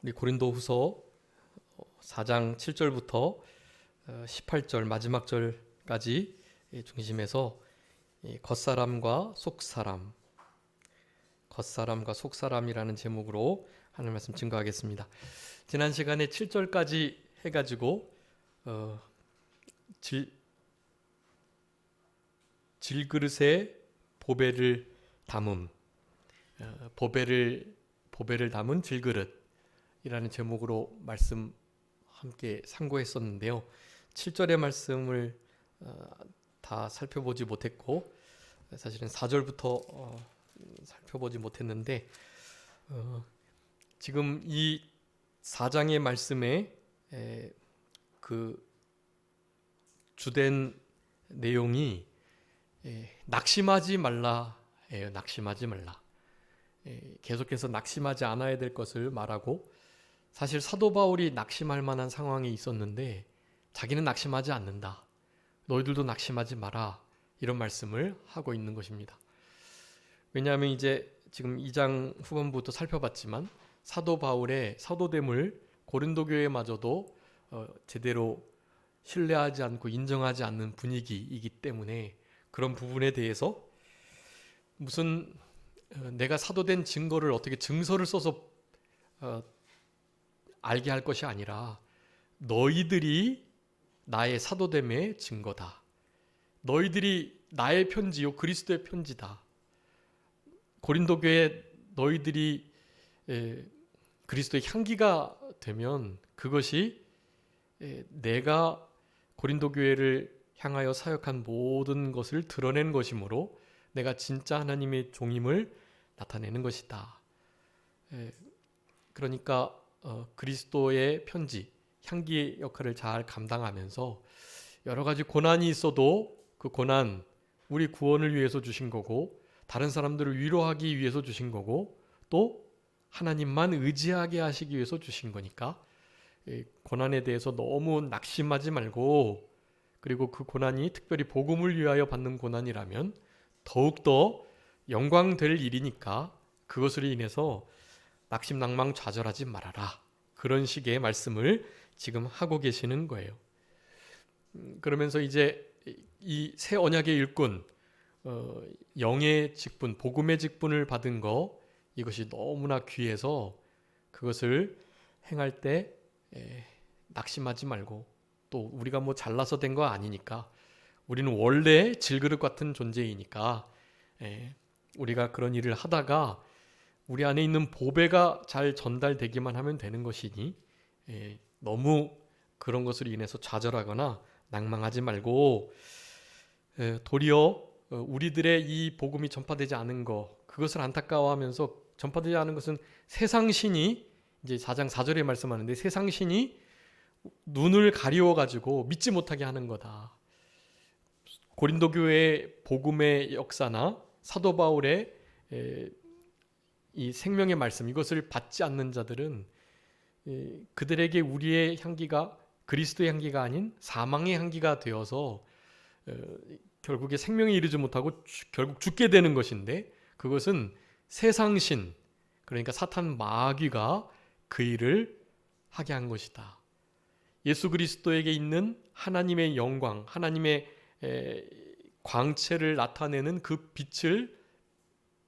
우리 고린도후서 4장 7절부터 18절 마지막 절까지 중심에서 겉사람과 속사람이라는 제목으로 하나님 말씀 증거하겠습니다. 지난 시간에 7절까지 해가지고 질그릇에 보배를 담음, 보배를 담은 질그릇이라는 제목으로 말씀 함께 상고했었는데요. 7절의 말씀을 다 살펴보지 못했고 사실은 4절부터 살펴보지 못했는데 지금 이 4장의 말씀에 그 주된 내용이 낙심하지 말라예요. 낙심하지 말라. 계속해서 낙심하지 않아야 될 것을 말하고, 사실 사도 바울이 낙심할 만한 상황이 있었는데 자기는 낙심하지 않는다. 너희들도 낙심하지 마라. 이런 말씀을 하고 있는 것입니다. 왜냐하면 이제 지금 2장 후반부터 살펴봤지만 사도 바울의 사도됨을 고린도 교회마저도 제대로 신뢰하지 않고 인정하지 않는 분위기이기 때문에 그런 부분에 대해서 무슨 내가 사도된 증거를 어떻게 증서를 써서 알게 할 것이 아니라 너희들이 나의 사도됨의 증거다. 너희들이 나의 편지요 그리스도의 편지다. 고린도 교회 너희들이 그리스도의 향기가 되면 그것이 내가 고린도 교회를 향하여 사역한 모든 것을 드러낸 것이므로 내가 진짜 하나님의 종임을 나타내는 것이다. 그러니까 그리스도의 편지, 향기의 역할을 잘 감당하면서 여러 가지 고난이 있어도 그 고난 우리 구원을 위해서 주신 거고, 다른 사람들을 위로하기 위해서 주신 거고, 또 하나님만 의지하게 하시기 위해서 주신 거니까 고난에 대해서 너무 낙심하지 말고, 그리고 그 고난이 특별히 복음을 위하여 받는 고난이라면 더욱더 영광될 일이니까 그것으로 인해서 낙심낭망 좌절하지 말아라. 그런 식의 말씀을 지금 하고 계시는 거예요. 그러면서 이제 이 새 언약의 일꾼, 영의 직분, 복음의 직분을 받은 거, 이것이 너무나 귀해서 그것을 행할 때 낙심하지 말고, 또 우리가 뭐 잘나서 된 거 아니니까, 우리는 원래 질그릇 같은 존재이니까 우리가 그런 일을 하다가 우리 안에 있는 보배가 잘 전달되기만 하면 되는 것이니 너무 그런 것으로 인해서 좌절하거나 낭망하지 말고, 도리어 우리들의 이 복음이 전파되지 않은 것, 그것을 안타까워하면서, 전파되지 않은 것은 세상 신이, 이제 4장 4절에 말씀하는데 세상 신이 눈을 가리워 가지고 믿지 못하게 하는 거다. 고린도 교회의 복음의 역사나 사도 바울의 이 생명의 말씀, 이것을 받지 않는 자들은 그들에게 우리의 향기가 그리스도의 향기가 아닌 사망의 향기가 되어서 결국에 생명에 이르지 못하고 결국 죽게 되는 것인데, 그것은 세상신, 그러니까 사탄 마귀가 그 일을 하게 한 것이다. 예수 그리스도에게 있는 하나님의 영광, 하나님의 광채를 나타내는 그 빛을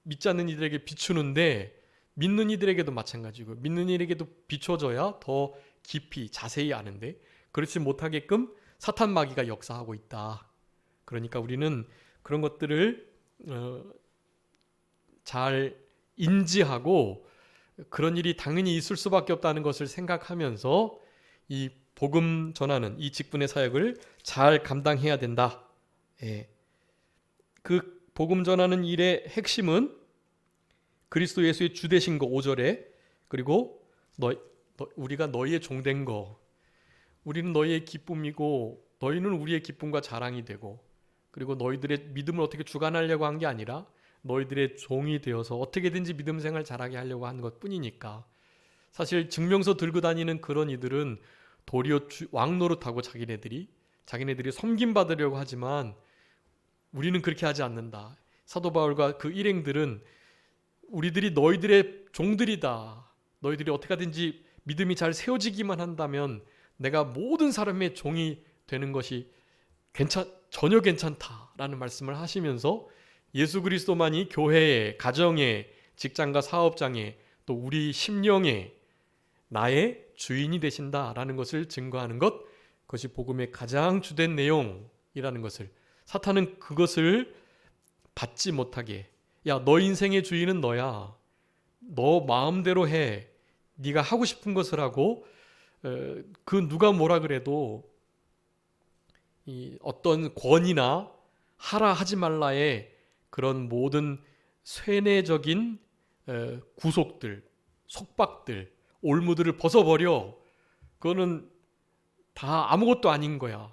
믿지 않는 이들에게 비추는데, 믿는 이들에게도 마찬가지고, 믿는 이들에게도 비춰져야 더 깊이 자세히 아는데 그렇지 못하게끔 사탄 마귀가 역사하고 있다. 그러니까 우리는 그런 것들을 잘 인지하고 그런 일이 당연히 있을 수밖에 없다는 것을 생각하면서 이 복음 전하는 이 직분의 사역을 잘 감당해야 된다. 그 복음 전하는 일의 핵심은 그리스도 예수의 주 되신 거 5절에, 그리고 우리가 너희의 종된 거, 우리는 너희의 기쁨이고 너희는 우리의 기쁨과 자랑이 되고, 그리고 너희들의 믿음을 어떻게 주관하려고 한 게 아니라 너희들의 종이 되어서 어떻게든지 믿음 생활 잘하게 하려고 한 것뿐이니까. 사실 증명서 들고 다니는 그런 이들은 도리어 왕 노릇하고 자기네들이 섬김 받으려고 하지만 우리는 그렇게 하지 않는다. 사도 바울과 그 일행들은 우리들이 너희들의 종들이다. 너희들이 어떻게 하든지 믿음이 잘 세워지기만 한다면 내가 모든 사람의 종이 되는 것이 전혀 괜찮다라는 말씀을 하시면서 예수 그리스도만이 교회에, 가정에, 직장과 사업장에, 또 우리 심령에 나의 주인이 되신다라는 것을 증거하는 것, 그것이 복음의 가장 주된 내용이라는 것을, 사탄은 그것을 받지 못하게, 야, 너 인생의 주인은 너야, 너 마음대로 해, 네가 하고 싶은 것을 하고, 그 누가 뭐라 그래도 이 어떤 권위나 하라 하지 말라의 그런 모든 쇠뇌적인 구속들, 속박들, 올무들을 벗어버려. 그거는 다 아무것도 아닌 거야.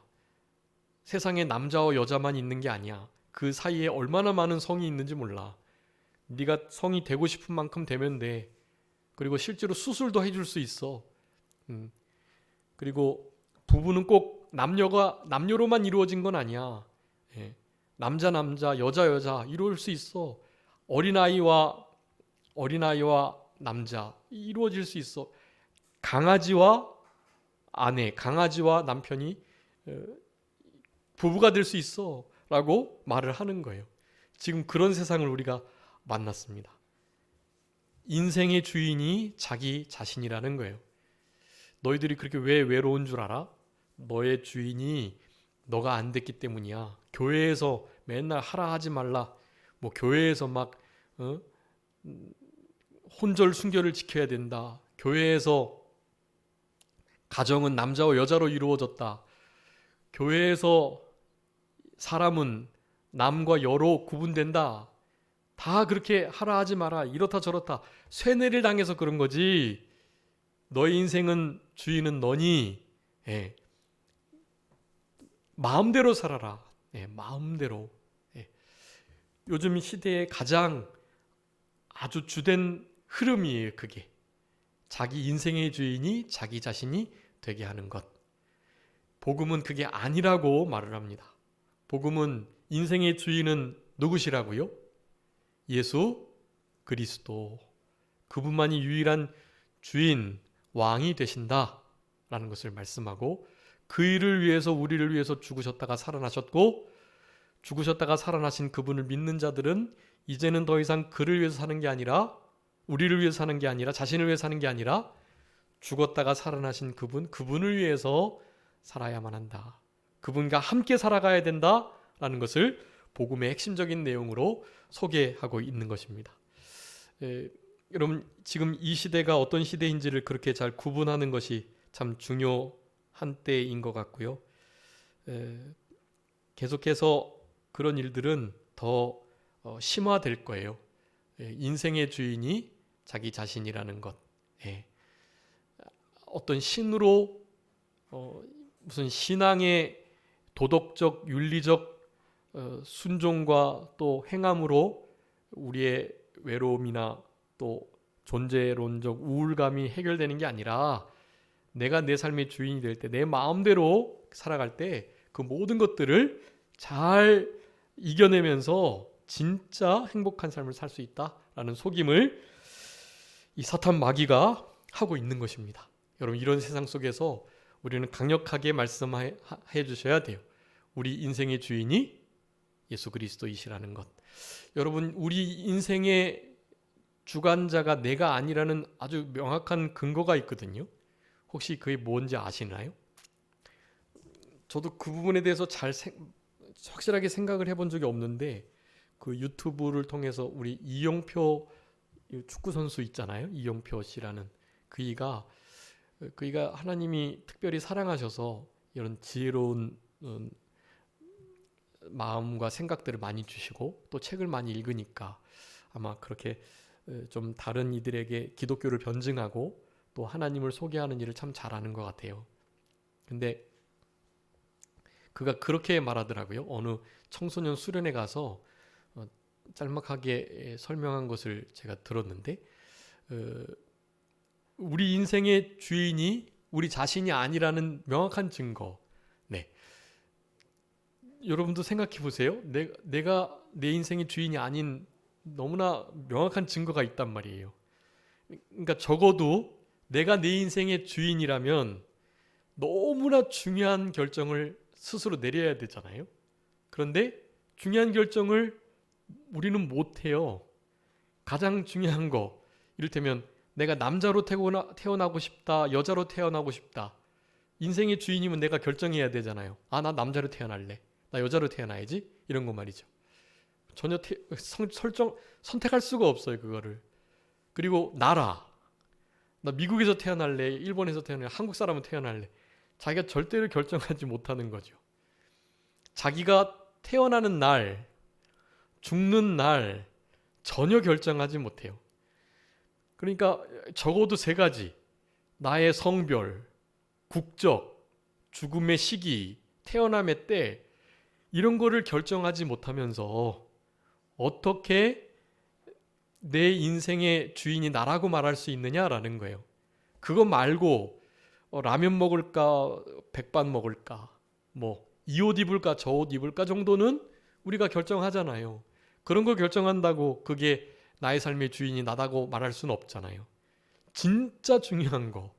세상에 남자와 여자만 있는 게 아니야. 그 사이에 얼마나 많은 성이 있는지 몰라. 네가 성이 되고 싶은 만큼 되면 돼. 그리고 실제로 수술도 해줄 수 있어. 그리고 부부는 꼭 남녀로만 이루어진 건 아니야. 예. 남자, 여자 이루어질 수 있어. 어린아이와 남자 이루어질 수 있어. 강아지와 아내, 강아지와 남편이 부부가 될 수 있어 라고 말을 하는 거예요. 지금 그런 세상을 우리가 만났습니다. 인생의 주인이 자기 자신이라는 거예요. 너희들이 그렇게 왜 외로운 줄 알아? 너의 주인이 너가 안 됐기 때문이야. 교회에서 맨날 하라 하지 말라, 뭐 교회에서 막 혼절 순결을 지켜야 된다, 교회에서 가정은 남자와 여자로 이루어졌다, 교회에서 사람은 남과 여로 구분된다, 다 그렇게 하라 하지 마라, 이렇다 저렇다 쇠뇌를 당해서 그런 거지. 너의 인생은 주인은 너니, 예. 마음대로 살아라. 예, 마음대로. 예. 요즘 시대의 가장 아주 주된 흐름이에요. 그게 자기 인생의 주인이 자기 자신이 되게 하는 것. 복음은 그게 아니라고 말을 합니다. 복음은 인생의 주인은 누구시라고요? 예수 그리스도. 그분만이 유일한 주인, 왕이 되신다라는 것을 말씀하고, 그 일을 위해서, 우리를 위해서 죽으셨다가 살아나셨고, 죽으셨다가 살아나신 그분을 믿는 자들은 이제는 더 이상 그를 위해서 사는 게 아니라, 우리를 위해서 사는 게 아니라, 자신을 위해서 사는 게 아니라 죽었다가 살아나신 그분을 위해서 살아야만 한다. 그분과 함께 살아가야 된다라는 것을 복음의 핵심적인 내용으로 소개하고 있는 것입니다. 여러분, 지금 이 시대가 어떤 시대인지를 그렇게 잘 구분하는 것이 참 중요한 때인 것 같고요. 계속해서 그런 일들은 더 심화될 거예요. 인생의 주인이 자기 자신이라는 것. 어떤 신으로 무슨 신앙의 도덕적, 윤리적 순종과 또 행함으로 우리의 외로움이나 또 존재론적 우울감이 해결되는 게 아니라, 내가 내 삶의 주인이 될 때, 내 마음대로 살아갈 때 그 모든 것들을 잘 이겨내면서 진짜 행복한 삶을 살 수 있다라는 속임을 이 사탄 마귀가 하고 있는 것입니다. 여러분, 이런 세상 속에서 우리는 강력하게 말씀해 주셔야 돼요. 우리 인생의 주인이 예수 그리스도이시라는 것. 여러분, 우리 인생의 주관자가 내가 아니라는 아주 명확한 근거가 있거든요. 혹시 그게 뭔지 아시나요? 저도 그 부분에 대해서 확실하게 생각을 해본 적이 없는데, 그 유튜브를 통해서 우리 이용표 축구 선수 있잖아요. 이용표 씨라는 그이가 하나님이 특별히 사랑하셔서 이런 지혜로운 마음과 생각들을 많이 주시고 또 책을 많이 읽으니까 아마 그렇게 좀 다른 이들에게 기독교를 변증하고 또 하나님을 소개하는 일을 참 잘하는 것 같아요. 근데 그가 그렇게 말하더라고요. 어느 청소년 수련회 가서 짤막하게 설명한 것을 제가 들었는데, 우리 인생의 주인이 우리 자신이 아니라는 명확한 증거. 네. 여러분도 생각해 보세요. 내가 내 인생의 주인이 아닌 너무나 명확한 증거가 있단 말이에요. 그러니까 적어도 내가 내 인생의 주인이라면 너무나 중요한 결정을 스스로 내려야 되잖아요. 그런데 중요한 결정을 우리는 못해요. 가장 중요한 거, 이를테면 내가 남자로 태어나고 싶다, 여자로 태어나고 싶다. 인생의 주인이면 내가 결정해야 되잖아요. 아, 나 남자로 태어날래. 나 여자로 태어나야지. 이런 거 말이죠. 전혀 선택할 수가 없어요, 그거를. 그리고 나라. 나 미국에서 태어날래, 일본에서 태어날래, 한국 사람은 태어날래. 자기가 절대로 결정하지 못하는 거죠. 자기가 태어나는 날, 죽는 날 전혀 결정하지 못해요. 그러니까 적어도 3가지. 나의 성별, 국적, 죽음의 시기, 태어남의 때, 이런 거를 결정하지 못하면서 어떻게 내 인생의 주인이 나라고 말할 수 있느냐라는 거예요. 그거 말고 라면 먹을까, 백반 먹을까, 이 옷 입을까, 저 옷 입을까 정도는 우리가 결정하잖아요. 그런 거 결정한다고 그게 나의 삶의 주인이 나다고 말할 수는 없잖아요. 진짜 중요한 거,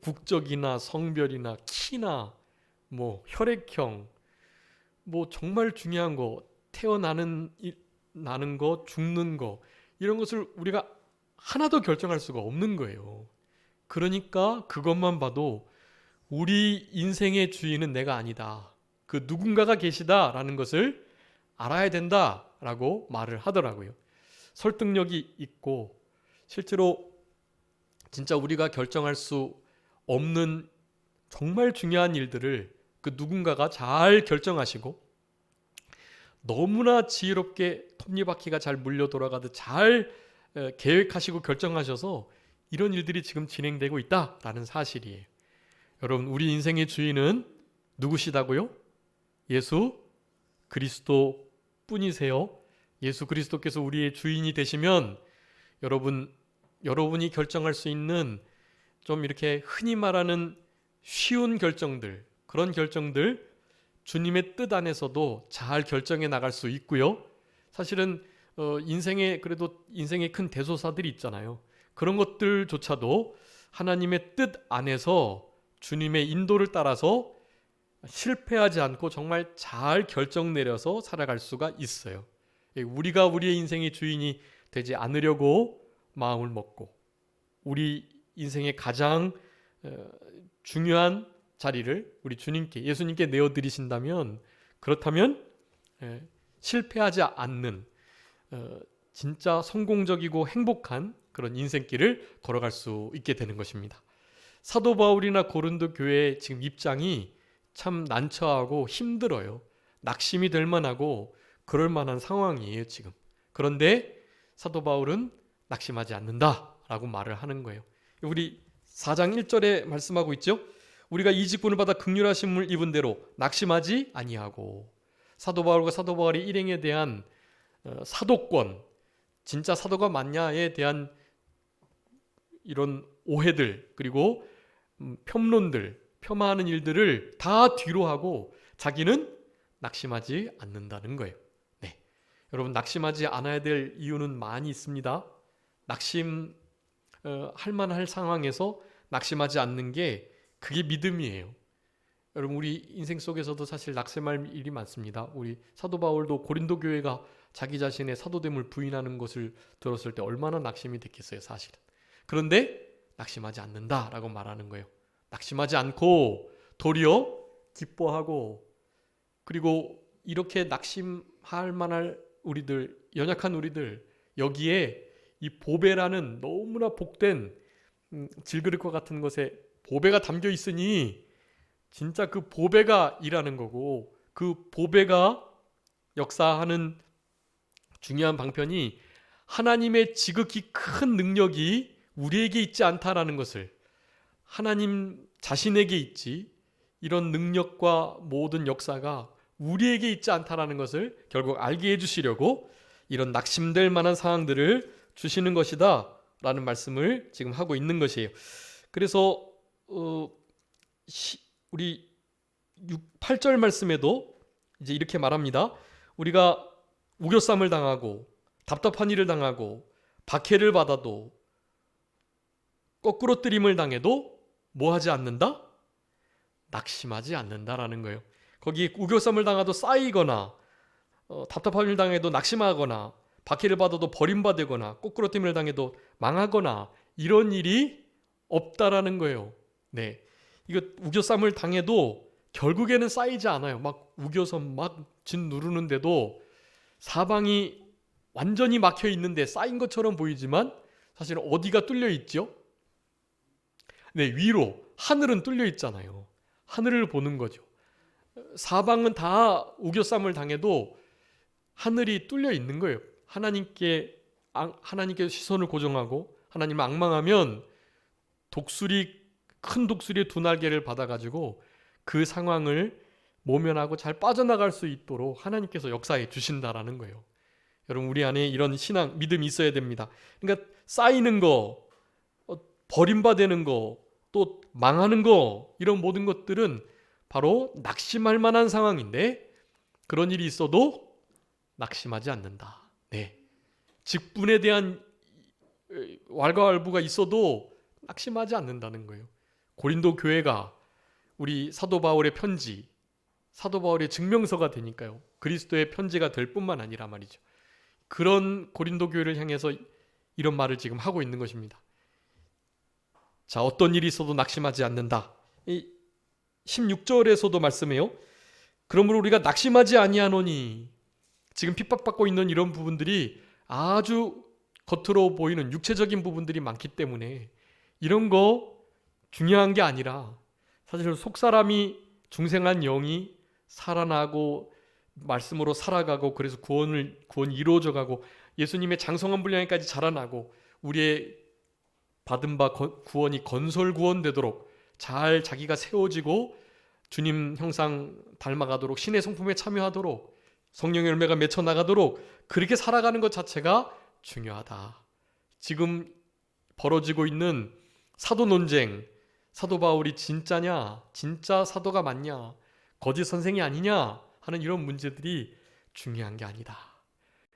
국적이나 성별이나 키나 혈액형, 정말 중요한 거, 나는 거, 죽는 거, 이런 것을 우리가 하나도 결정할 수가 없는 거예요. 그러니까 그것만 봐도 우리 인생의 주인은 내가 아니다. 그 누군가가 계시다라는 것을 알아야 된다라고 말을 하더라고요. 설득력이 있고, 실제로 진짜 우리가 결정할 수 없는 정말 중요한 일들을 그 누군가가 잘 결정하시고, 너무나 지혜롭게 톱니바퀴가 잘 물려 돌아가듯 잘 계획하시고 결정하셔서 이런 일들이 지금 진행되고 있다라는 사실이에요. 여러분, 우리 인생의 주인은 누구시다고요? 예수 그리스도 뿐이세요. 예수 그리스도께서 우리의 주인이 되시면 여러분이 결정할 수 있는 좀 이렇게 흔히 말하는 쉬운 결정들, 그런 결정들 주님의 뜻 안에서도 잘 결정해 나갈 수 있고요. 사실은 인생의 큰 대소사들이 있잖아요. 그런 것들조차도 하나님의 뜻 안에서 주님의 인도를 따라서 실패하지 않고 정말 잘 결정 내려서 살아갈 수가 있어요. 우리가 우리의 인생의 주인이 되지 않으려고 마음을 먹고 우리 인생의 가장 중요한 자리를 우리 주님께, 예수님께 내어드리신다면, 그렇다면 실패하지 않는 진짜 성공적이고 행복한 그런 인생길을 걸어갈 수 있게 되는 것입니다. 사도 바울이나 고린도 교회의 지금 입장이 참 난처하고 힘들어요. 낙심이 될 만하고 그럴 만한 상황이에요, 지금. 그런데 사도 바울은 낙심하지 않는다라고 말을 하는 거예요. 우리 4장 1절에 말씀하고 있죠. 우리가 이 직분을 받아 긍휼하심을 입은 대로 낙심하지 아니하고. 사도 바울과 사도 바울의 일행에 대한 사도권, 진짜 사도가 맞냐에 대한 이런 오해들, 그리고 폄론들, 폄하하는 일들을 다 뒤로 하고 자기는 낙심하지 않는다는 거예요. 여러분, 낙심하지 않아야 될 이유는 많이 있습니다. 낙심할 만할 상황에서 낙심하지 않는 게 그게 믿음이에요. 여러분, 우리 인생 속에서도 사실 낙심할 일이 많습니다. 우리 사도 바울도 고린도 교회가 자기 자신의 사도됨을 부인하는 것을 들었을 때 얼마나 낙심이 됐겠어요, 사실은. 그런데 낙심하지 않는다라고 말하는 거예요. 낙심하지 않고 도리어 기뻐하고, 그리고 이렇게 낙심할 만할 우리들, 연약한 우리들, 여기에 이 보배라는 너무나 복된 질그릇과 같은 것에 보배가 담겨 있으니 진짜 그 보배가 일하는 거고, 그 보배가 역사하는 중요한 방편이 하나님의 지극히 큰 능력이 우리에게 있지 않다라는 것을, 하나님 자신에게 있지, 이런 능력과 모든 역사가 우리에게 있지 않다라는 것을 결국 알게 해주시려고 이런 낙심될 만한 상황들을 주시는 것이다 라는 말씀을 지금 하고 있는 것이에요. 그래서 우리 8절 말씀에도 이제 이렇게 말합니다. 우리가 우겨쌈을 당하고 답답한 일을 당하고 박해를 받아도 거꾸로 뜨림을 당해도 뭐 하지 않는다? 낙심하지 않는다라는 거예요. 거기 우겨쌈을 당해도 쌓이거나 답답함을 당해도 낙심하거나 박해를 받아도 버림받거나 거꾸로 뜨림을 당해도 망하거나 이런 일이 없다라는 거예요. 네, 이거 우겨쌈을 당해도 결국에는 쌓이지 않아요. 막 우겨서 막 진 누르는데도 사방이 완전히 막혀 있는데 쌓인 것처럼 보이지만 사실은 어디가 뚫려 있죠? 네, 위로 하늘은 뚫려 있잖아요. 하늘을 보는 거죠. 사방은 다 우겨쌈을 당해도 하늘이 뚫려 있는 거예요. 하나님께 시선을 고정하고 하나님을 앙망하면 큰 독수리의 두 날개를 받아가지고 그 상황을 모면하고 잘 빠져나갈 수 있도록 하나님께서 역사해 주신다라는 거예요. 여러분, 우리 안에 이런 신앙, 믿음이 있어야 됩니다. 그러니까 쌓이는 거, 버림받는 거, 또 망하는 거, 이런 모든 것들은 바로 낙심할 만한 상황인데 그런 일이 있어도 낙심하지 않는다. 네, 직분에 대한 왈가왈부가 있어도 낙심하지 않는다는 거예요. 고린도 교회가 우리 사도 바울의 편지, 사도 바울의 증명서가 되니까요. 그리스도의 편지가 될 뿐만 아니라 말이죠. 그런 고린도 교회를 향해서 이런 말을 지금 하고 있는 것입니다. 자, 어떤 일이 있어도 낙심하지 않는다. 이 16절에서도 말씀해요. 그러므로 우리가 낙심하지 아니하노니, 지금 핍박받고 있는 이런 부분들이 아주 겉으로 보이는 육체적인 부분들이 많기 때문에 이런 거 중요한 게 아니라 사실 속사람이 중생한 영이 살아나고 말씀으로 살아가고 그래서 구원이 이루어져가고 예수님의 장성한 분량에까지 자라나고 우리의 받은 바 구원이 건설구원되도록 잘 자기가 세워지고 주님 형상 닮아가도록 신의 성품에 참여하도록 성령의 열매가 맺혀나가도록 그렇게 살아가는 것 자체가 중요하다. 지금 벌어지고 있는 사도 논쟁, 사도 바울이 진짜냐, 진짜 사도가 맞냐, 거짓 선생이 아니냐 하는 이런 문제들이 중요한 게 아니다.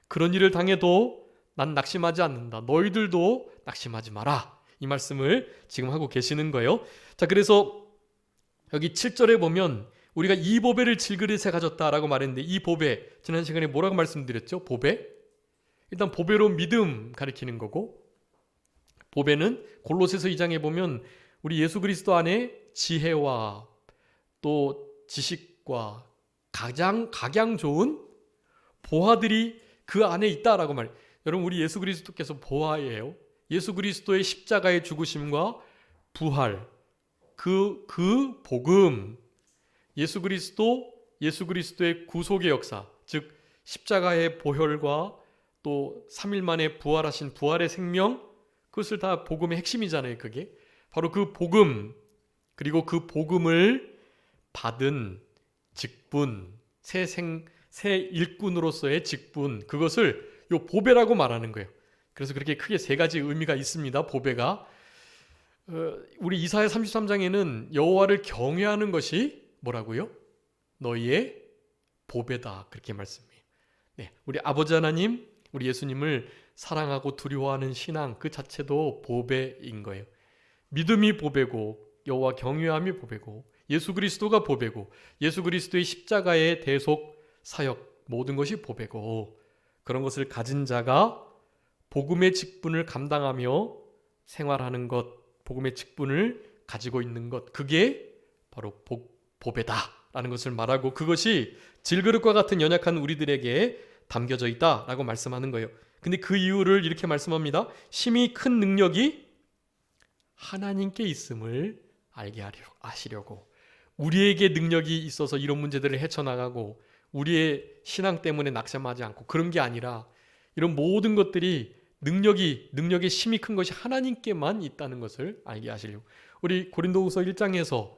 그런 일을 당해도 난 낙심하지 않는다. 너희들도 낙심하지 마라. 이 말씀을 지금 하고 계시는 거예요. 자, 그래서 여기 7절에 보면 우리가 이 보배를 질그릇에 가졌다라고 말했는데 이 보배, 지난 시간에 뭐라고 말씀드렸죠? 보배? 일단 보배로 믿음 가리키는 거고, 보배는 골로새서 2장에 보면 우리 예수 그리스도 안에 지혜와 또 지식과 각양 좋은 보화들이 그 안에 있다라고 말해요. 여러분, 우리 예수 그리스도께서 보화예요. 예수 그리스도의 십자가의 죽으심과 부활, 그 복음, 예수 그리스도의 구속의 역사, 즉 십자가의 보혈과 또 3일 만에 부활하신 부활의 생명, 그것을 다 복음의 핵심이잖아요. 그게 바로 그 복음, 그리고 그 복음을 받은 직분, 새 일꾼으로서의 직분, 그것을 요 보배라고 말하는 거예요. 그래서 그렇게 크게 세 가지 의미가 있습니다. 보배가 우리 이사야 33장에는 여호와를 경외하는 것이 뭐라고요? 너희의 보배다, 그렇게 말씀해요. 네, 우리 아버지 하나님, 우리 예수님을 사랑하고 두려워하는 신앙 그 자체도 보배인 거예요. 믿음이 보배고 여호와 경외함이 보배고 예수 그리스도가 보배고 예수 그리스도의 십자가의 대속 사역 모든 것이 보배고, 그런 것을 가진 자가 복음의 직분을 감당하며 생활하는 것, 복음의 직분을 가지고 있는 것, 그게 바로 보배다라는 것을 말하고 그것이 질그릇과 같은 연약한 우리들에게 담겨져 있다라고 말씀하는 거예요. 근데 그 이유를 이렇게 말씀합니다. 심히 큰 능력이 하나님께 있음을 알게 하시려고, 우리에게 능력이 있어서 이런 문제들을 헤쳐나가고 우리의 신앙 때문에 낙심하지 않고 그런 게 아니라 이런 모든 것들이 능력의 심히 큰 것이 하나님께만 있다는 것을 알게 하시려고. 우리 고린도후서 1장에서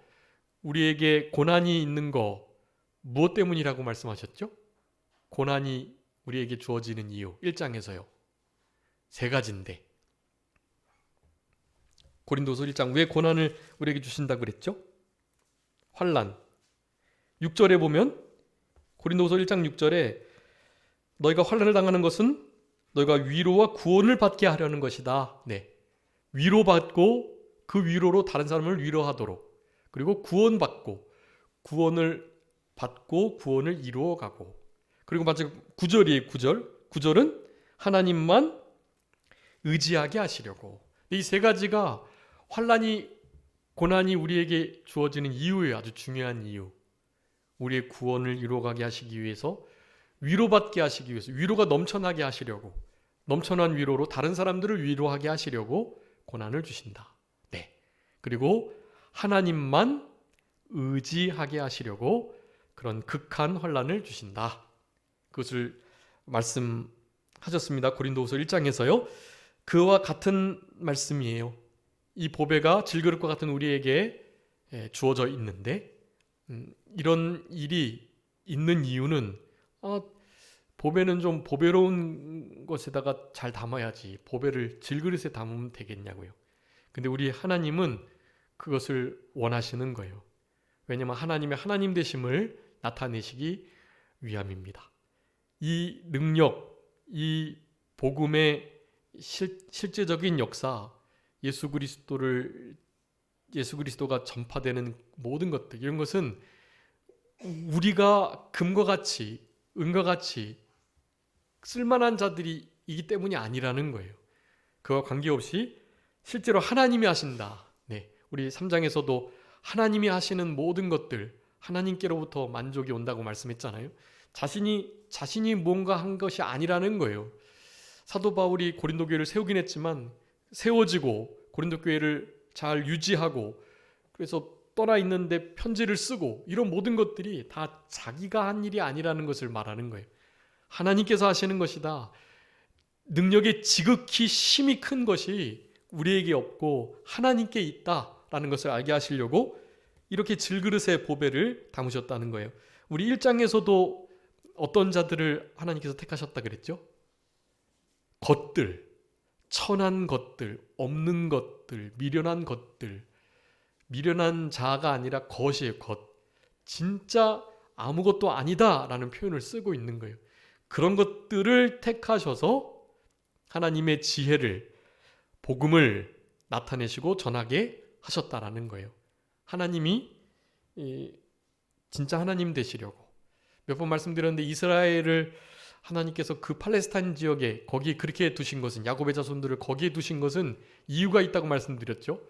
우리에게 고난이 있는 거 무엇 때문이라고 말씀하셨죠? 고난이 우리에게 주어지는 이유 1장에서요. 세 가지인데 고린도서 1장 왜 고난을 우리에게 주신다고 그랬죠? 환난. 6절에 보면 고린도서 1장 6절에 너희가 환난을 당하는 것은 너희가 위로와 구원을 받게 하려는 것이다. 네, 위로받고 그 위로로 다른 사람을 위로하도록, 그리고 구원을 받고 구원을 이루어가고, 그리고 마지막 9절이에요. 9절은 하나님만 의지하게 하시려고. 이 세 가지가 고난이 우리에게 주어지는 이유예요. 아주 중요한 이유. 우리의 구원을 이루어가게 하시기 위해서, 위로받게 하시기 위해서, 위로가 넘쳐나게 하시려고, 넘쳐난 위로로 다른 사람들을 위로하게 하시려고 고난을 주신다. 네. 그리고 하나님만 의지하게 하시려고 그런 극한 환난을 주신다. 그것을 말씀하셨습니다. 고린도후서 1장에서요. 그와 같은 말씀이에요. 이 보배가 질그릇과 같은 우리에게 주어져 있는데, 이런 일이 있는 이유는 보배는 좀 보배로운 것에다가 잘 담아야지 보배를 질그릇에 담으면 되겠냐고요. 근데 우리 하나님은 그것을 원하시는 거예요. 왜냐하면 하나님의 하나님 되심을 나타내시기 위함입니다. 이 능력, 이 복음의 실제적인 역사, 예수 그리스도가 전파되는 모든 것들, 이런 것은 우리가 금과 같이, 은과 같이 쓸만한 자들이기 때문이 아니라는 거예요. 그와 관계없이 실제로 하나님이 하신다. 네, 우리 3장에서도 하나님이 하시는 모든 것들, 하나님께로부터 만족이 온다고 말씀했잖아요. 자신이 뭔가 한 것이 아니라는 거예요. 사도 바울이 고린도 교회를 세우긴 했지만, 세워지고 고린도 교회를 잘 유지하고, 그래서 떠나 있는데 편지를 쓰고, 이런 모든 것들이 다 자기가 한 일이 아니라는 것을 말하는 거예요. 하나님께서 하시는 것이다. 능력의 지극히 심히 큰 것이 우리에게 없고 하나님께 있다라는 것을 알게 하시려고 이렇게 질그릇의 보배를 담으셨다는 거예요. 우리 1장에서도 어떤 자들을 하나님께서 택하셨다 그랬죠? 것들, 천한 것들, 없는 것들, 미련한 것들, 미련한 자가 아니라 것이에요. 것. 진짜 아무것도 아니다라는 표현을 쓰고 있는 거예요. 그런 것들을 택하셔서 하나님의 지혜를, 복음을 나타내시고 전하게 하셨다라는 거예요. 하나님이 진짜 하나님 되시려고. 몇 번 말씀드렸는데, 이스라엘을 하나님께서 그 팔레스타인 지역에 거기에 그렇게 두신 것은, 야곱의 자손들을 거기에 두신 것은 이유가 있다고 말씀드렸죠.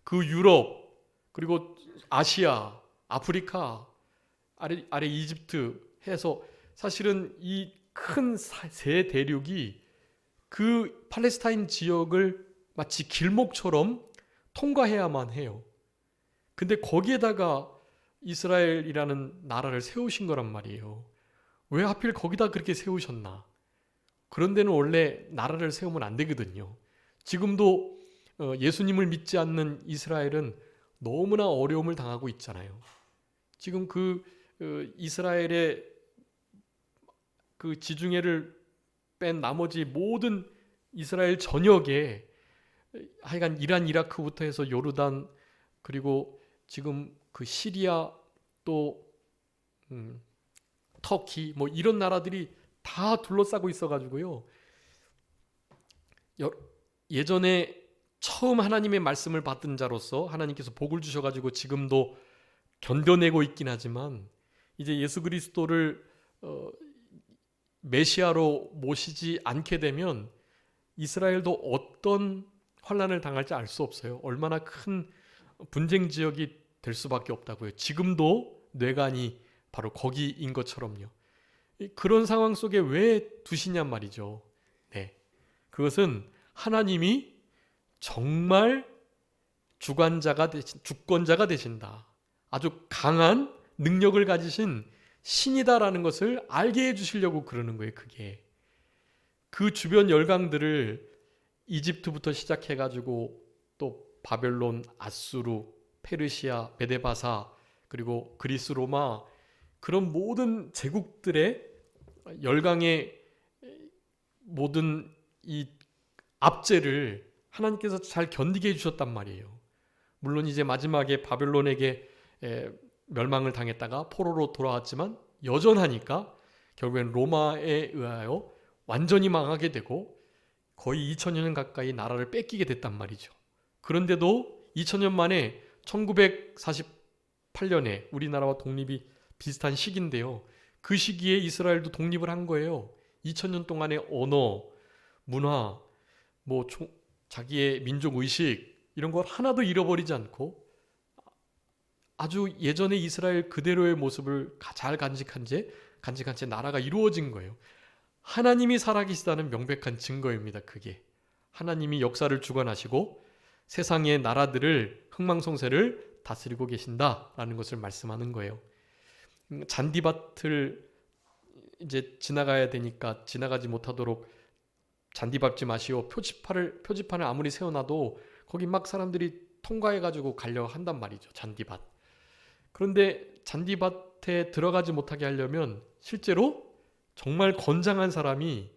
그 유럽, 그리고 아시아, 아프리카, 아래 이집트 해서 사실은 이 큰 세 대륙이 그 팔레스타인 지역을 마치 길목처럼 통과해야만 해요. 근데 거기에다가 이스라엘이라는 나라를 세우신 거란 말이에요. 왜 하필 거기다 그렇게 세우셨나? 그런 데는 원래 나라를 세우면 안 되거든요. 지금도 예수님을 믿지 않는 이스라엘은 너무나 어려움을 당하고 있잖아요. 지금 이스라엘의 그 지중해를 뺀 나머지 모든 이스라엘 전역에, 하여간 이란, 이라크부터 해서 요르단, 그리고 지금 그 시리아, 또 터키, 뭐 이런 나라들이 다 둘러싸고 있어가지고요. 예전에 처음 하나님의 말씀을 받은 자로서 하나님께서 복을 주셔가지고 지금도 견뎌내고 있긴 하지만, 이제 예수 그리스도를 메시아로 모시지 않게 되면 이스라엘도 어떤 환난을 당할지 알 수 없어요. 얼마나 큰 분쟁 지역이 될 수밖에 없다고요. 지금도 뇌관이 바로 거기인 것처럼요. 그런 상황 속에 왜 두시냔 말이죠. 네, 그것은 하나님이 정말 주권자가 되신다. 아주 강한 능력을 가지신 신이다라는 것을 알게 해주시려고 그러는 거예요. 그게 그 주변 열강들을 이집트부터 시작해가지고 또 바벨론, 아수르, 페르시아, 메데바사, 그리고 그리스, 로마, 그런 모든 제국들의 열강의 모든 이 압제를 하나님께서 잘 견디게 해주셨단 말이에요. 물론 이제 마지막에 바벨론에게 멸망을 당했다가 포로로 돌아왔지만 여전하니까 결국엔 로마에 의하여 완전히 망하게 되고 거의 2000년 가까이 나라를 뺏기게 됐단 말이죠. 그런데도 2000년 만에 1948년에 우리나라와 독립이 비슷한 시기인데요. 그 시기에 이스라엘도 독립을 한 거예요. 2000년 동안의 언어, 문화, 자기의 민족 의식 이런 걸 하나도 잃어버리지 않고 아주 예전의 이스라엘 그대로의 모습을 잘 간직한 채 나라가 이루어진 거예요. 하나님이 살아계시다는 명백한 증거입니다. 그게 하나님이 역사를 주관하시고 세상의 나라들을 흥망성쇠를 다스리고 계신다라는 것을 말씀하는 거예요. 잔디밭을 이제 지나가야 되니까 지나가지 못하도록 잔디 밟지 마시오. 표지판을 아무리 세워놔도 거기 막 사람들이 통과해가지고 가려고 한단 말이죠. 잔디밭. 그런데 잔디밭에 들어가지 못하게 하려면 실제로 정말 건장한 사람이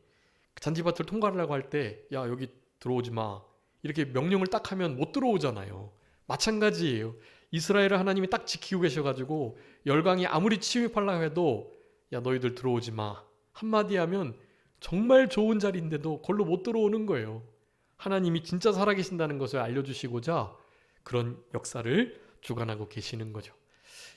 잔디밭을 통과하려고 할 때 야 여기 들어오지 마 이렇게 명령을 딱 하면 못 들어오잖아요. 마찬가지예요. 이스라엘을 하나님이 딱 지키고 계셔가지고 열강이 아무리 침입하려고 해도 야 너희들 들어오지 마 한마디 하면 정말 좋은 자리인데도 걸로 못 들어오는 거예요. 하나님이 진짜 살아계신다는 것을 알려주시고자 그런 역사를 주관하고 계시는 거죠.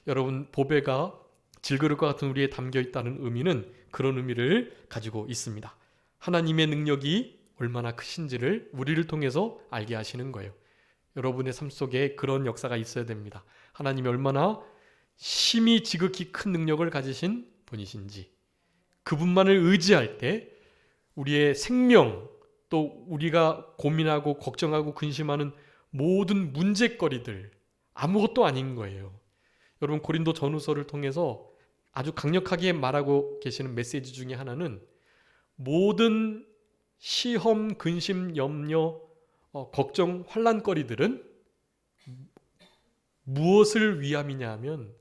여러분 보배가 질그릇과 같은 우리에 담겨 있다는 의미는 그런 의미를 가지고 있습니다. 하나님의 능력이 얼마나 크신지를 우리를 통해서 알게 하시는 거예요. 여러분의 삶 속에 그런 역사가 있어야 됩니다. 하나님이 얼마나 심히 지극히 큰 능력을 가지신 분이신지 그분만을 의지할 때 우리의 생명 또 우리가 고민하고 걱정하고 근심하는 모든 문제거리들 아무것도 아닌 거예요. 여러분 고린도 전후서를 통해서 아주 강력하게 말하고 계시는 메시지 중에 하나는 모든 시험, 근심, 염려, 걱정, 환난거리들은 무엇을 위함이냐 하면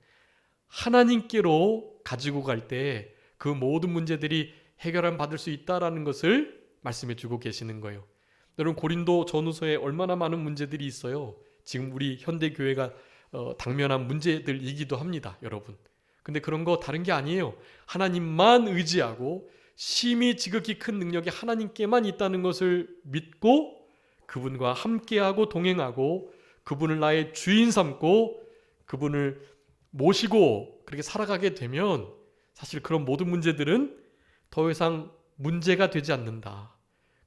하나님께로 가지고 갈 때 그 모든 문제들이 해결함 받을 수 있다라는 것을 말씀해 주고 계시는 거예요. 여러분 고린도 전후서에 얼마나 많은 문제들이 있어요. 지금 우리 현대교회가 당면한 문제들이기도 합니다. 여러분. 근데 그런 거 다른 게 아니에요. 하나님만 의지하고 심히 지극히 큰 능력이 하나님께만 있다는 것을 믿고 그분과 함께하고 동행하고 그분을 나의 주인 삼고 그분을 모시고 그렇게 살아가게 되면 사실 그런 모든 문제들은 더 이상 문제가 되지 않는다.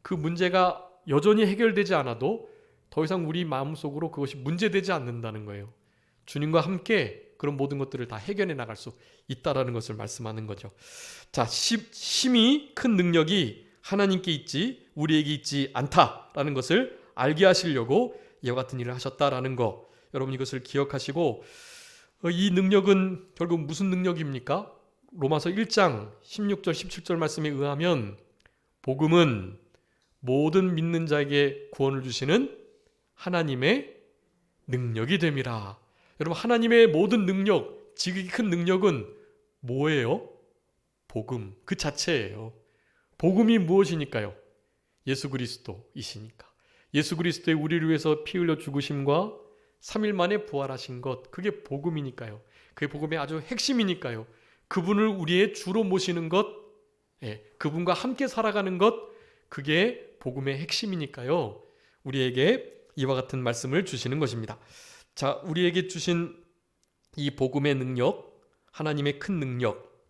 그 문제가 여전히 해결되지 않아도 더 이상 우리 마음속으로 그것이 문제되지 않는다는 거예요. 주님과 함께 그런 모든 것들을 다 해결해 나갈 수 있다라는 것을 말씀하는 거죠. 자, 심히 큰 능력이 하나님께 있지 우리에게 있지 않다라는 것을 알게 하시려고 이와 같은 일을 하셨다라는 거. 여러분 이것을 기억하시고 이 능력은 결국 무슨 능력입니까? 로마서 1장 16절 17절 말씀에 의하면 복음은 모든 믿는 자에게 구원을 주시는 하나님의 능력이 됨이라. 여러분 하나님의 모든 능력, 지극히 큰 능력은 뭐예요? 복음 그 자체예요. 복음이 무엇이니까요? 예수 그리스도이시니까. 예수 그리스도의 우리를 위해서 피 흘려 죽으심과 3일 만에 부활하신 것 그게 복음이니까요. 그게 복음의 아주 핵심이니까요. 그분을 우리의 주로 모시는 것, 그분과 함께 살아가는 것 그게 복음의 핵심이니까요. 우리에게 이와 같은 말씀을 주시는 것입니다. 자, 우리에게 주신 이 복음의 능력, 하나님의 큰 능력,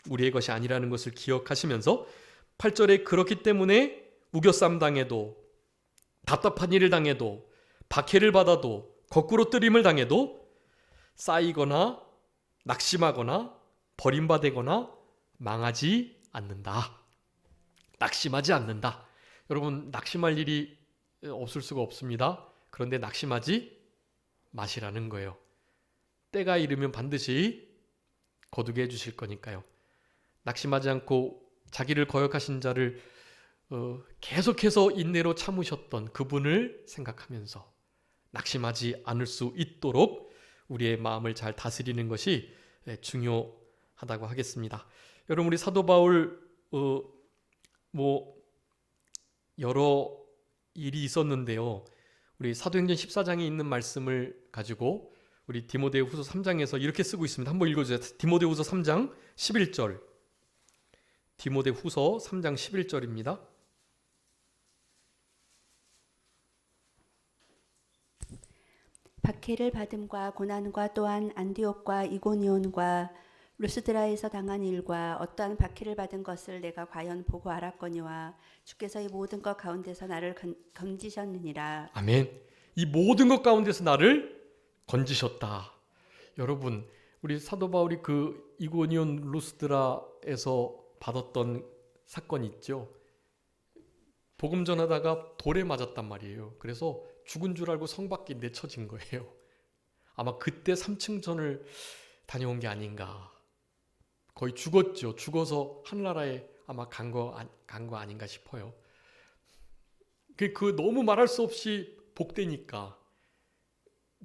우리의 것이 아니라는 것을 기억하시면서 8절에 그렇기 때문에 우겨쌈 당해도 답답한 일을 당해도 박해를 받아도 거꾸로 뜨림을 당해도 쌓이거나 낙심하거나 버림받거나 망하지 않는다. 낙심하지 않는다. 여러분 낙심할 일이 없을 수가 없습니다. 그런데 낙심하지 마시라는 거예요. 때가 이르면 반드시 거두게 해주실 거니까요. 낙심하지 않고 자기를 거역하신 자를 계속해서 인내로 참으셨던 그분을 생각하면서 낙심하지 않을 수 있도록 우리의 마음을 잘 다스리는 것이 중요하다고 하겠습니다. 여러분 우리 사도 바울 여러 일이 있었는데요. 우리 사도행전 14장에 있는 말씀을 가지고 우리 디모데후서 3장에서 이렇게 쓰고 있습니다. 한번 읽어주세요. 디모데후서 3장 11절. 디모데후서 3장 11절입니다. 박해를 받음과 고난과 또한 안디옥과 이고니온과 루스드라에서 당한 일과 어떠한 박해를 받은 것을 내가 과연 보고 알았거니와 주께서 이 모든 것 가운데서 나를 건지셨느니라. 아멘. 이 모든 것 가운데서 나를 건지셨다. 여러분, 우리 사도 바울이 그 이고니온 루스드라에서 받았던 사건이 있죠. 복음 전하다가 돌에 맞았단 말이에요. 그래서 죽은 줄 알고 성 밖에 내쳐진 거예요. 아마 그때 3층 전을 다녀온 게 아닌가. 거의 죽었죠. 죽어서 하늘나라에 아마 간 거 아닌가 싶어요. 그 너무 말할 수 없이 복되니까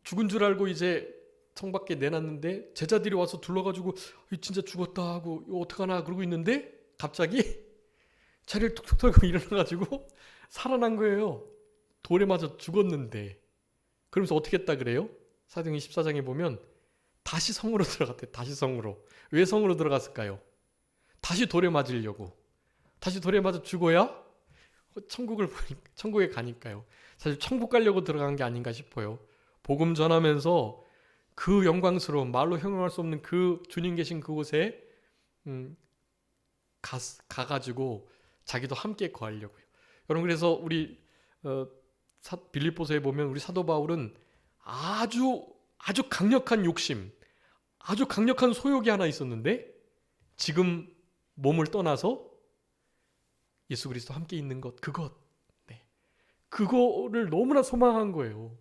죽은 줄 알고 이제 성 밖에 내놨는데 제자들이 와서 둘러가지고 진짜 죽었다 하고 이거 어떡하나 그러고 있는데 갑자기 자리를 툭툭 털고 일어나가지고 살아난 거예요. 돌에 맞아 죽었는데. 그러면서 어떻게 했다 그래요? 사도행전 14장에 보면 다시 성으로 들어갔대. 다시 성으로. 왜 성으로 들어갔을까요? 다시 돌에 맞으려고. 다시 돌에 맞아 죽어야 천국에 가니까요. 사실 천국 가려고 들어간 게 아닌가 싶어요. 복음 전하면서 그 영광스러운 말로 형용할 수 없는 그 주님 계신 그곳에 가가지고 자기도 함께 거하려고요. 여러분 그래서 우리 빌립보서에 보면 우리 사도 바울은 아주 강력한 욕심, 아주 강력한 소욕이 하나 있었는데 지금 몸을 떠나서 예수 그리스도 함께 있는 것, 그거를 너무나 소망한 거예요.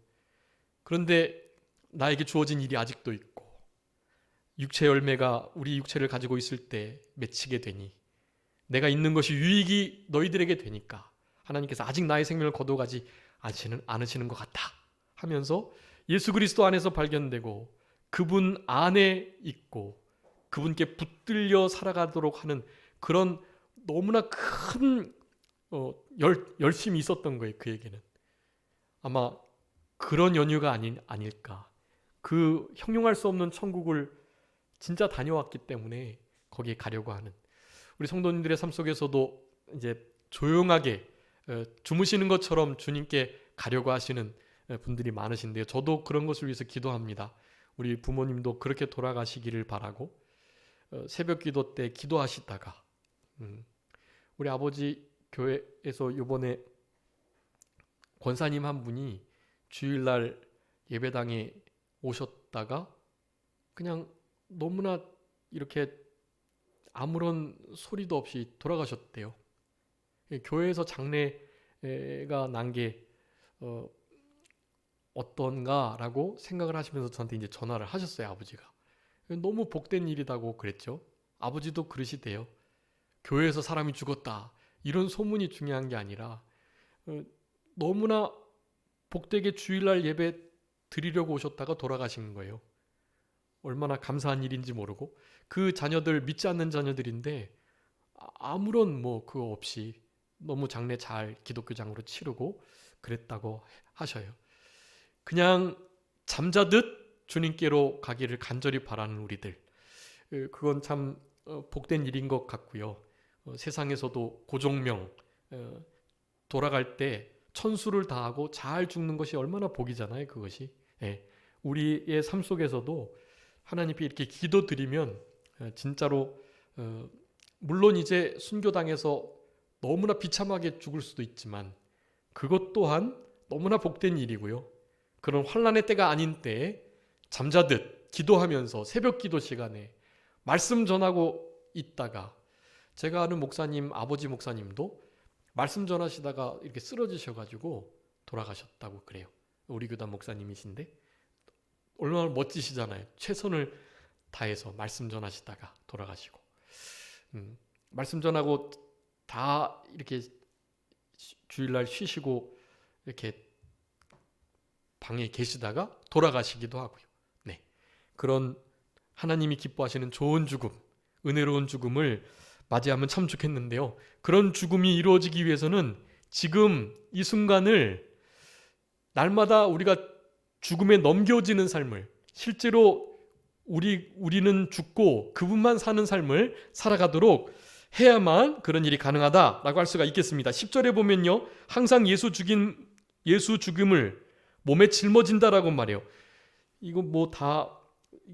그런데 나에게 주어진 일이 아직도 있고 육체 열매가 우리 육체를 가지고 있을 때 맺히게 되니 내가 있는 것이 유익이 너희들에게 되니까 하나님께서 아직 나의 생명을 거둬가지 않으시는 것 같다 하면서 예수 그리스도 안에서 발견되고 그분 안에 있고 그분께 붙들려 살아가도록 하는 그런 너무나 큰 열심이 있었던 거예요. 그에게는 아마 그런 연유가 아닐까. 그 형용할 수 없는 천국을 진짜 다녀왔기 때문에 거기에 가려고 하는 우리 성도님들의 삶 속에서도 이제 조용하게 주무시는 것처럼 주님께 가려고 하시는 분들이 많으신데요. 저도 그런 것을 위해서 기도합니다. 우리 부모님도 그렇게 돌아가시기를 바라고 새벽 기도 때 기도하시다가 우리 아버지 교회에서 이번에 권사님 한 분이 주일날 예배당에 오셨다가 그냥 너무나 이렇게 아무런 소리도 없이 돌아가셨대요. 교회에서 장례가 난 게 어떤가라고 생각을 하시면서 저한테 이제 전화를 하셨어요. 아버지가 너무 복된 일이라고 그랬죠. 아버지도 그러시대요. 교회에서 사람이 죽었다 이런 소문이 중요한 게 아니라 너무나 복되게 주일날 예배 드리려고 오셨다가 돌아가신 거예요. 얼마나 감사한 일인지 모르고 그 자녀들 믿지 않는 자녀들인데 아무런 그거 없이 너무 장례 잘 기독교장으로 치르고 그랬다고 하셔요. 그냥 잠자듯 주님께로 가기를 간절히 바라는 우리들, 그건 참 복된 일인 것 같고요. 세상에서도 고종명 돌아갈 때 천수를 다하고 잘 죽는 것이 얼마나 복이잖아요. 그것이 우리의 삶 속에서도 하나님께 이렇게 기도드리면 진짜로 물론 이제 순교당해서 너무나 비참하게 죽을 수도 있지만 그것 또한 너무나 복된 일이고요. 그런 환난의 때가 아닌 때에 잠자듯 기도하면서 새벽 기도 시간에 말씀 전하고 있다가 제가 아는 목사님, 아버지 목사님도 말씀 전하시다가 이렇게 쓰러지셔가지고 돌아가셨다고 그래요. 우리 교단 목사님이신데 얼마나 멋지시잖아요. 최선을 다해서 말씀 전하시다가 돌아가시고 말씀 전하고 다 이렇게 주일날 쉬시고 이렇게 방에 계시다가 돌아가시기도 하고요. 네, 그런 하나님이 기뻐하시는 좋은 죽음, 은혜로운 죽음을 맞이하면 참 좋겠는데요. 그런 죽음이 이루어지기 위해서는 지금 이 순간을 날마다 우리가 죽음에 넘겨지는 삶을 실제로 우리는 죽고 그분만 사는 삶을 살아가도록 해야만 그런 일이 가능하다라고 할 수가 있겠습니다. 10절에 보면요. 항상 예수 죽음을 몸에 짊어진다라고 말해요. 이거 뭐 다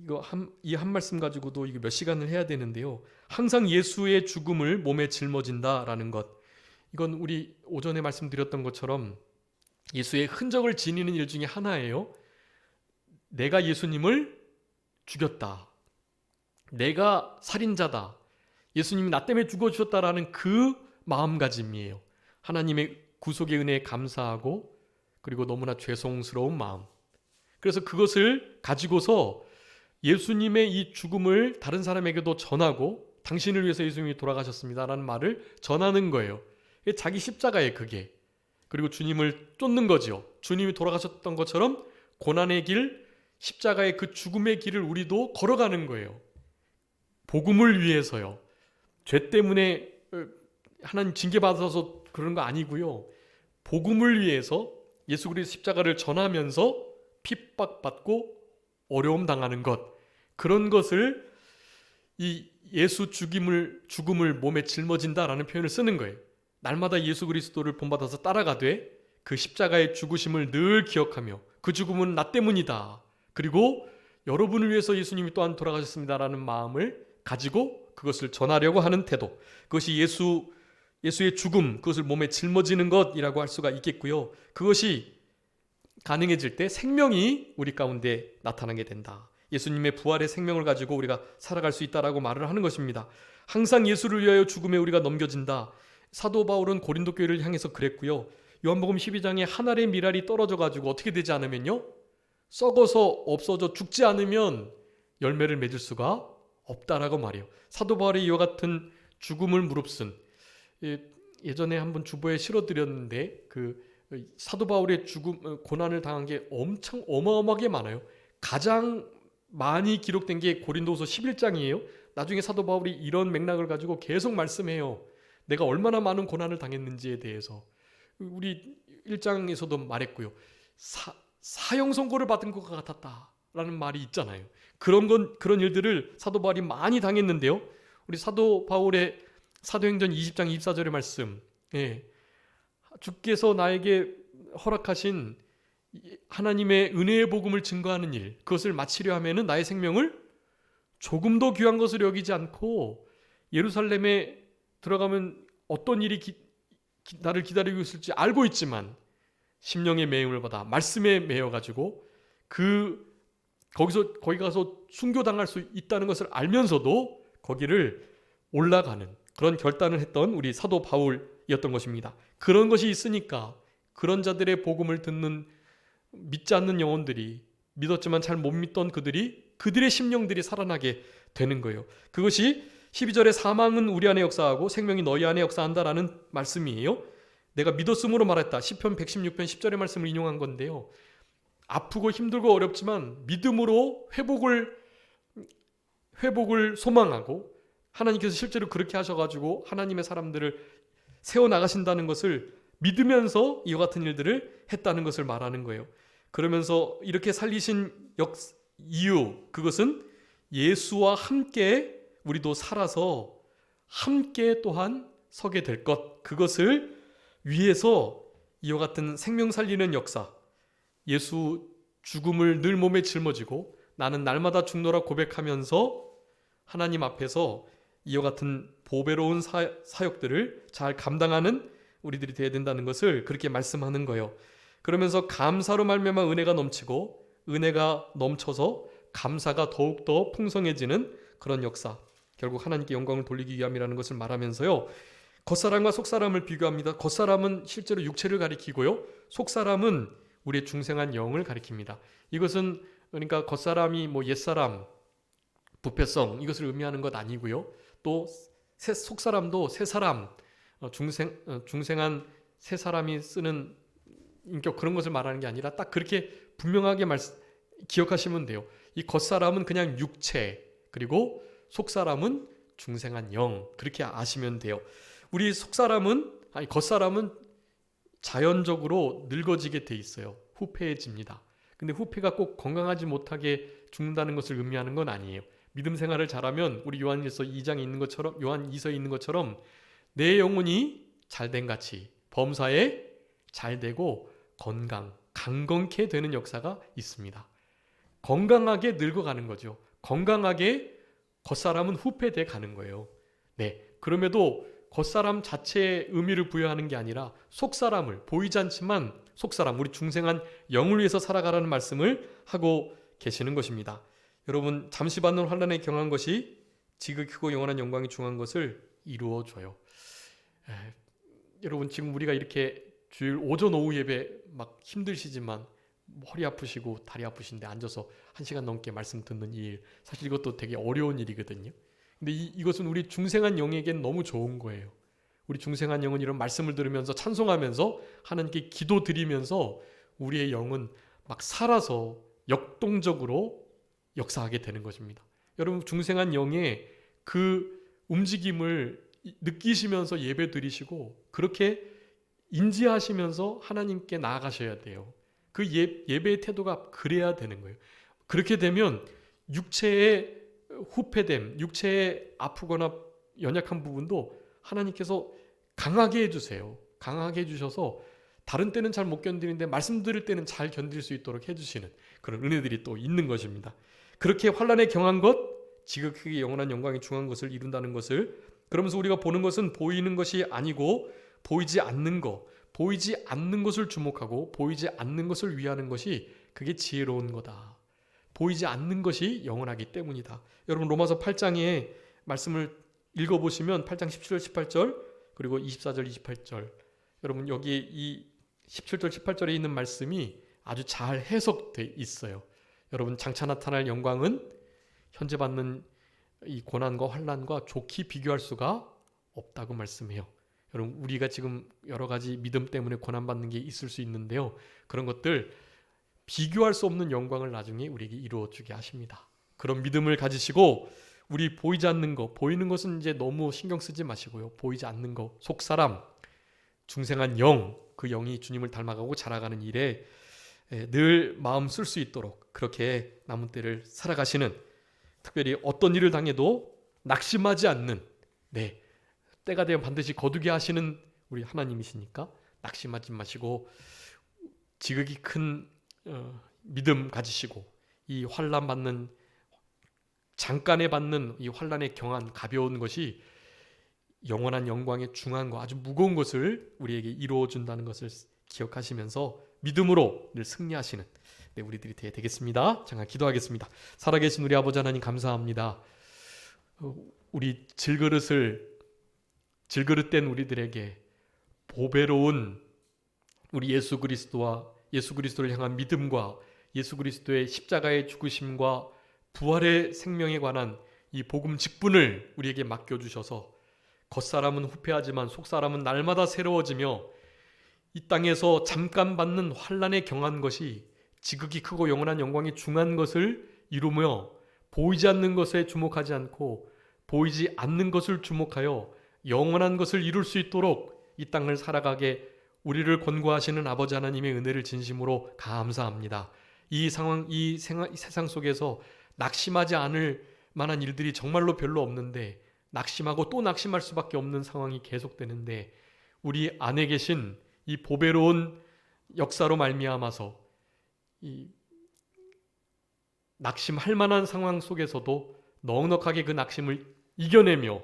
이거 이 한 말씀 가지고도 이거 몇 시간을 해야 되는데요. 항상 예수의 죽음을 몸에 짊어진다라는 것. 이건 우리 오전에 말씀드렸던 것처럼 예수의 흔적을 지니는 일 중에 하나예요. 내가 예수님을 죽였다. 내가 살인자다. 예수님이 나 때문에 죽어주셨다라는 그 마음가짐이에요. 하나님의 구속의 은혜에 감사하고 그리고 너무나 죄송스러운 마음. 그래서 그것을 가지고서 예수님의 이 죽음을 다른 사람에게도 전하고 당신을 위해서 예수님이 돌아가셨습니다라는 말을 전하는 거예요. 자기 십자가에 그게. 그리고 주님을 쫓는 거죠. 주님이 돌아가셨던 것처럼 고난의 길, 십자가의 그 죽음의 길을 우리도 걸어가는 거예요. 복음을 위해서요. 죄 때문에 하나님 징계받아서 그런 거 아니고요. 복음을 위해서 예수 그리스도 십자가를 전하면서 핍박받고 어려움 당하는 것, 그런 것을 이 예수 죽음을 몸에 짊어진다라는 표현을 쓰는 거예요. 날마다 예수 그리스도를 본받아서 따라가되 그 십자가의 죽으심을 늘 기억하며 그 죽음은 나 때문이다. 그리고 여러분을 위해서 예수님이 또한 돌아가셨습니다라는 마음을 가지고 그것을 전하려고 하는 태도. 그것이 예수의 죽음, 그것을 몸에 짊어지는 것이라고 할 수가 있겠고요. 그것이 가능해질 때 생명이 우리 가운데 나타나게 된다. 예수님의 부활의 생명을 가지고 우리가 살아갈 수 있다라고 말을 하는 것입니다. 항상 예수를 위하여 죽음에 우리가 넘겨진다. 사도 바울은 고린도 교회를 향해서 그랬고요. 요한복음 12장에 한 알의 밀알이 떨어져 가지고 어떻게 되지 않으면요, 썩어서 없어져 죽지 않으면 열매를 맺을 수가 없다라고 말해요. 사도 바울이 이와 같은 죽음을 무릅쓴, 예전에 한번 주보에 실어드렸는데 그 사도 바울의 죽음, 고난을 당한 게 엄청 어마어마하게 많아요. 가장 많이 기록된 게 고린도후서 11장이에요. 나중에 사도 바울이 이런 맥락을 가지고 계속 말씀해요. 내가 얼마나 많은 고난을 당했는지에 대해서. 우리 1장에서도 말했고요. 사형 선고를 받은 것 같았다라는 말이 있잖아요. 그런 일들을 사도 바울이 많이 당했는데요. 우리 사도 바울의 사도행전 20장 24절의 말씀, 주께서 나에게 허락하신 하나님의 은혜의 복음을 증거하는 일, 그것을 마치려 하면은 나의 생명을 조금도 귀한 것을 여기지 않고 예루살렘에 들어가면 어떤 일이 나를 기다리고 있을지 알고 있지만 심령의 매임을 받아 말씀에 매여 가지고 거기 가서 순교당할 수 있다는 것을 알면서도 거기를 올라가는 그런 결단을 했던 우리 사도 바울이었던 것입니다. 그런 것이 있으니까 그런 자들의 복음을 듣는 믿지 않는 영혼들이, 믿었지만 잘 못 믿던 그들의 심령들이 살아나게 되는 거예요. 그것이 12절에 사망은 우리 안에 역사하고 생명이 너희 안에 역사한다라는 말씀이에요. 내가 믿었음으로 말했다. 시편 116편 10절의 말씀을 인용한 건데요. 아프고 힘들고 어렵지만 믿음으로 회복을 소망하고 하나님께서 실제로 그렇게 하셔가지고 하나님의 사람들을 세워나가신다는 것을 믿으면서 이와 같은 일들을 했다는 것을 말하는 거예요. 그러면서 이렇게 살리신 이유, 그것은 예수와 함께 우리도 살아서 함께 또한 서게 될 것, 그것을 위해서 이와 같은 생명 살리는 역사, 예수 죽음을 늘 몸에 짊어지고 나는 날마다 죽노라 고백하면서 하나님 앞에서 이와 같은 보배로운 사역들을 잘 감당하는 우리들이 되어야 된다는 것을 그렇게 말씀하는 거예요. 그러면서 감사로 말미암아 은혜가 넘치고 은혜가 넘쳐서 감사가 더욱더 풍성해지는 그런 역사, 결국 하나님께 영광을 돌리기 위함이라는 것을 말하면서요, 겉사람과 속사람을 비교합니다. 겉사람은 실제로 육체를 가리키고요, 속사람은 우리의 중생한 영을 가리킵니다. 이것은 그러니까 겉사람이 뭐 옛사람, 부패성, 이것을 의미하는 것 아니고요, 또 속사람도 새사람, 중생한 새 사람이 쓰는 인격, 그런 것을 말하는 게 아니라 딱 그렇게 분명하게 기억하시면 돼요. 이 겉사람은 그냥 육체, 그리고 속사람은 중생한 영, 그렇게 아시면 돼요. 우리 겉사람은 자연적으로 늙어지게 돼 있어요. 후패해집니다. 근데 후패가 꼭 건강하지 못하게 죽는다는 것을 의미하는 건 아니에요. 믿음 생활을 잘하면 우리 요한일서 2장에 있는 것처럼, 요한 2서에 있는 것처럼 내 영혼이 잘된 같이 범사에 잘되고 강건케 되는 역사가 있습니다. 건강하게 늙어가는 거죠. 건강하게 겉사람은 후패돼 가는 거예요. 네, 그럼에도 겉사람 자체의 의미를 부여하는 게 아니라 속사람을, 보이지 않지만 속사람, 우리 중생한 영을 위해서 살아가라는 말씀을 하고 계시는 것입니다. 여러분, 잠시 받는 환난에 경한 것이 지극히 크고 영원한 영광이 중한 것을 이루어줘요. 여러분, 지금 우리가 이렇게 주일 오전 오후 예배 막 힘드시지만 허리 아프시고 다리 아프신데 앉아서 1시간 넘게 말씀 듣는 일, 사실 이것도 되게 어려운 일이거든요. 근데 이것은 우리 중생한 영에겐 너무 좋은 거예요. 우리 중생한 영은 이런 말씀을 들으면서 찬송하면서 하나님께 기도 드리면서 우리의 영은 막 살아서 역동적으로 역사하게 되는 것입니다. 여러분, 중생한 영의 그 움직임을 느끼시면서 예배 드리시고 그렇게 인지하시면서 하나님께 나아가셔야 돼요. 그 예배의 태도가 그래야 되는 거예요. 그렇게 되면 육체의 후패됨, 육체의 아프거나 연약한 부분도 하나님께서 강하게 해주세요. 강하게 해주셔서 다른 때는 잘 못 견디는데 말씀 들을 때는 잘 견딜 수 있도록 해주시는 그런 은혜들이 또 있는 것입니다. 그렇게 환난에 경한 것, 지극히 영원한 영광이 중한 것을 이룬다는 것을, 그러면서 우리가 보는 것은 보이는 것이 아니고 보이지 않는 것, 보이지 않는 것을 주목하고 보이지 않는 것을 위하는 것이 그게 지혜로운 거다. 보이지 않는 것이 영원하기 때문이다. 여러분, 로마서 8장의 말씀을 읽어보시면 8장 17절 18절 그리고 24절 28절, 여러분 여기 이 17절 18절에 있는 말씀이 아주 잘 해석돼 있어요. 여러분, 장차 나타날 영광은 현재 받는 이 고난과 환난과 좋게 비교할 수가 없다고 말씀해요. 여러분, 우리가 지금 여러 가지 믿음 때문에 고난받는 게 있을 수 있는데요, 그런 것들 비교할 수 없는 영광을 나중에 우리에게 이루어주게 하십니다. 그런 믿음을 가지시고 우리 보이지 않는 것, 보이는 것은 이제 너무 신경 쓰지 마시고요, 보이지 않는 것, 속사람, 중생한 영, 그 영이 주님을 닮아가고 자라가는 일에 늘 마음 쓸 수 있도록 그렇게 남은 때를 살아가시는, 특별히 어떤 일을 당해도 낙심하지 않는, 때가 되면 반드시 거두게 하시는 우리 하나님이시니까 낙심하지 마시고 지극히 큰 믿음 가지시고 이 환난 받는, 잠깐에 받는 이 환난에 경한 가벼운 것이 영원한 영광의 중한 거, 아주 무거운 것을 우리에게 이루어 준다는 것을 기억하시면서 믿음으로 늘 승리하시는 우리들이 되겠습니다. 잠깐 기도하겠습니다. 살아계신 우리 아버지 하나님, 감사합니다. 우리 질그릇된 우리들에게 보배로운 우리 예수 그리스도와 예수 그리스도를 향한 믿음과 예수 그리스도의 십자가의 죽으심과 부활의 생명에 관한 이 복음 직분을 우리에게 맡겨주셔서 겉사람은 후패하지만 속사람은 날마다 새로워지며 이 땅에서 잠깐 받는 환난에 경한 것이 지극히 크고 영원한 영광이 중한 것을 이루며 보이지 않는 것에 주목하지 않고 보이지 않는 것을 주목하여 영원한 것을 이룰 수 있도록 이 땅을 살아가게 우리를 권고하시는 아버지 하나님의 은혜를 진심으로 감사합니다. 이 상황, 이 세상 속에서 낙심하지 않을 만한 일들이 정말로 별로 없는데 낙심하고 또 낙심할 수밖에 없는 상황이 계속되는데 우리 안에 계신 이 보배로운 역사로 말미암아서 이 낙심할 만한 상황 속에서도 넉넉하게 그 낙심을 이겨내며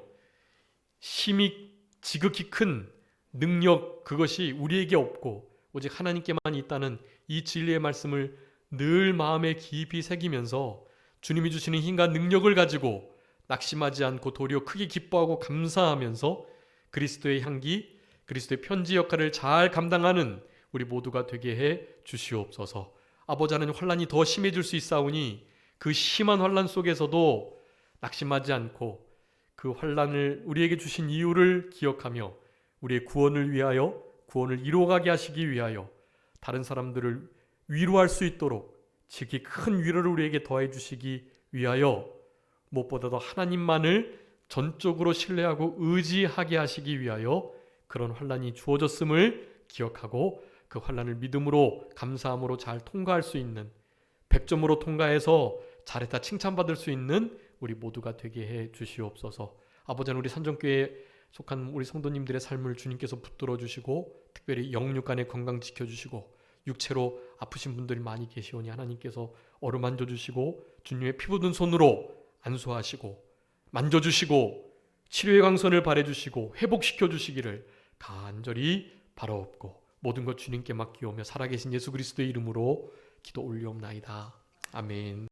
힘이 지극히 큰 능력, 그것이 우리에게 없고 오직 하나님께만 있다는 이 진리의 말씀을 늘 마음에 깊이 새기면서 주님이 주시는 힘과 능력을 가지고 낙심하지 않고 도리어 크게 기뻐하고 감사하면서 그리스도의 향기, 그리스도의 편지 역할을 잘 감당하는 우리 모두가 되게 해 주시옵소서. 아버지 하나님, 환난이 더 심해질 수 있사오니 그 심한 환난 속에서도 낙심하지 않고 그 환난을 우리에게 주신 이유를 기억하며 우리의 구원을 위하여, 구원을 이루어가게 하시기 위하여 다른 사람들을 위로할 수 있도록 지극히 큰 위로를 우리에게 더해 주시기 위하여 무엇보다도 하나님만을 전적으로 신뢰하고 의지하게 하시기 위하여 그런 환난이 주어졌음을 기억하고 그 환난을 믿음으로 감사함으로 잘 통과할 수 있는, 100점으로 통과해서 잘했다 칭찬받을 수 있는 우리 모두가 되게 해 주시옵소서. 아버지, 우리 산정교회에 속한 우리 성도님들의 삶을 주님께서 붙들어 주시고 특별히 영육간의 건강 지켜주시고 육체로 아프신 분들이 많이 계시오니 하나님께서 어루만져 주시고 주님의 피 묻은 손으로 안수하시고 만져주시고 치료의 강선을 바래주시고 회복시켜 주시기를 간절히 바라옵고 모든 것 주님께 맡기오며 살아계신 예수 그리스도의 이름으로 기도 올리옵나이다. 아멘.